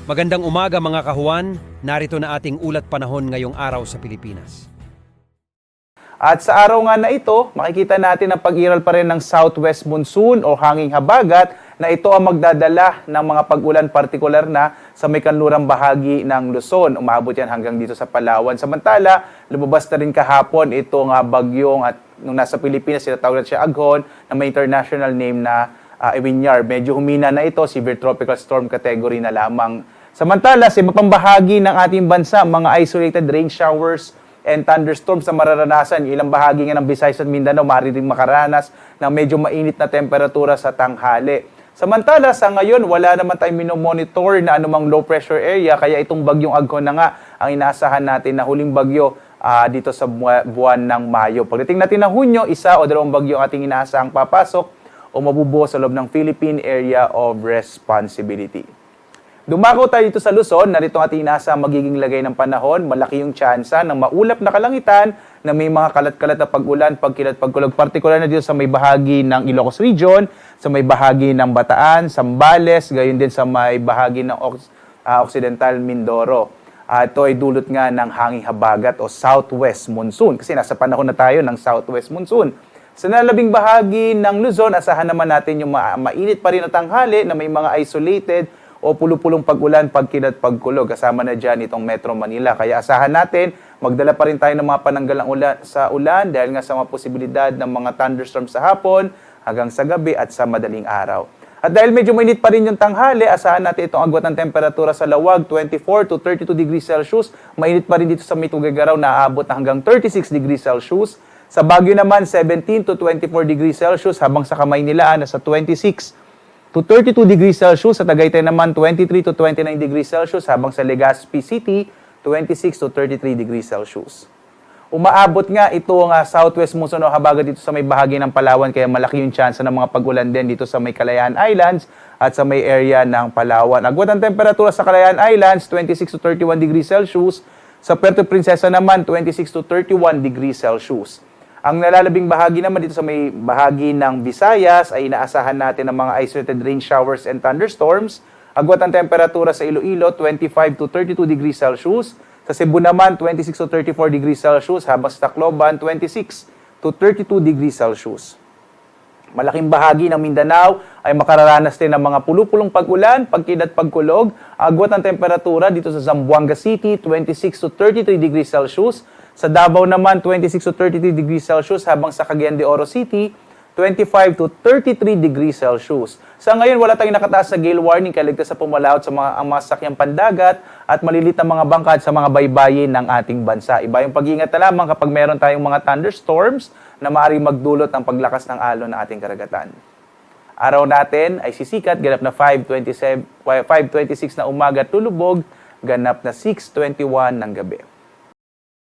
Magandang umaga mga kahuan, narito na ating ulat panahon ngayong araw sa Pilipinas. At sa araw nga na ito, makikita natin ang pag-iral pa rin ng southwest monsoon o hanging habagat na ito ang magdadala ng mga pag-ulan partikular na sa may kanlurang bahagi ng Luzon. Umabot yan hanggang dito sa Palawan. Samantala, lumabas na rin kahapon itong bagyong at nung nasa Pilipinas, sinatawag siya Aghon na may international name na Ewinyar. Medyo humina na ito, severe tropical storm category na lamang. Samantala, sa iba pang bahagi ng ating bansa, mga isolated rain showers and thunderstorms na mararanasan. Ilang bahagi nga ng Visayas at Mindanao, maaari ring makaranas ng medyo mainit na temperatura sa tanghali. Samantala, sa ngayon, wala naman tayong minomonitor na anumang low pressure area, kaya itong bagyong Aghon na nga ang inaasahan natin na huling bagyo dito sa buwan ng Mayo. Pagdating natin ng Hunyo, isa o dalawang bagyo ang ating inaasahang papasok o mabubuo sa loob ng Philippine Area of Responsibility. Dumako tayo dito sa Luzon, narito ang ating inaasahang magiging lagay ng panahon. Malaki yung tsansa ng maulap na kalangitan na may mga kalat-kalat na pag-ulan, pagkilat, pagkulog. Partikular na dito sa may bahagi ng Ilocos Region, sa may bahagi ng Bataan, Zambales, gayon din sa may bahagi ng Occidental Mindoro. Ito ay dulot nga ng hanging habagat o southwest monsoon kasi nasa panahon na tayo ng southwest monsoon. Sa nalabing bahagi ng Luzon, asahan naman natin yung mainit pa rin na tanghali na may mga isolated o pulo-pulong pag-ulan, pagkilat, pagkulog. Kasama na dyan itong Metro Manila. Kaya asahan natin, magdala pa rin tayo ng mga pananggalang sa ulan dahil nga sa mga posibilidad ng mga thunderstorms sa hapon hanggang sa gabi at sa madaling araw. At dahil medyo mainit pa rin yung tanghali, asahan natin itong agwat ng temperatura sa Lawag, 24 to 32 degrees Celsius. Mainit pa rin dito sa Mitugagaraw na aabot na hanggang 36 degrees Celsius. Sa Baguio naman, 17 to 24 degrees Celsius, habang sa Kamaynilaan, nasa 26 to 32 degrees Celsius. Sa Tagaytay naman, 23 to 29 degrees Celsius, habang sa Legazpi City, 26 to 33 degrees Celsius. Umaabot nga itong southwest monsoon o habagat dito sa may bahagi ng Palawan, kaya malaki yung chance ng mga pag-ulan din dito sa may Kalayaan Islands at sa may area ng Palawan. Agwat ang temperatura sa Kalayaan Islands, 26 to 31 degrees Celsius. Sa Puerto Princesa naman, 26 to 31 degrees Celsius. Ang nalalabing bahagi naman dito sa may bahagi ng Visayas ay inaasahan natin ng mga isolated rain showers and thunderstorms. Agwat ang temperatura sa Iloilo, 25 to 32 degrees Celsius. Sa Cebu naman, 26 to 34 degrees Celsius. Habang sa Tacloban, 26 to 32 degrees Celsius. Malaking bahagi ng Mindanao ay makararanas din ng mga pulupulong pag-ulan, pagkilat, pagkulog. Agwat ang temperatura dito sa Zamboanga City, 26 to 33 degrees Celsius. Sa Davao naman, 26 to 33 degrees Celsius, habang sa Cagayan de Oro City, 25 to 33 degrees Celsius. Sa ngayon, wala tayong nakataas na gale warning, kaya ligtas sa pumalaot sa mga sakyang pandagat at malilit na mga bangka sa mga baybayin ng ating bansa. Iba yung pag-iingat na lamang kapag meron tayong mga thunderstorms na maaaring magdulot ng paglakas ng alon ng ating karagatan. Araw natin ay sisikat, ganap na 5:26 na umaga at tulubog, ganap na 6:21 ng gabi.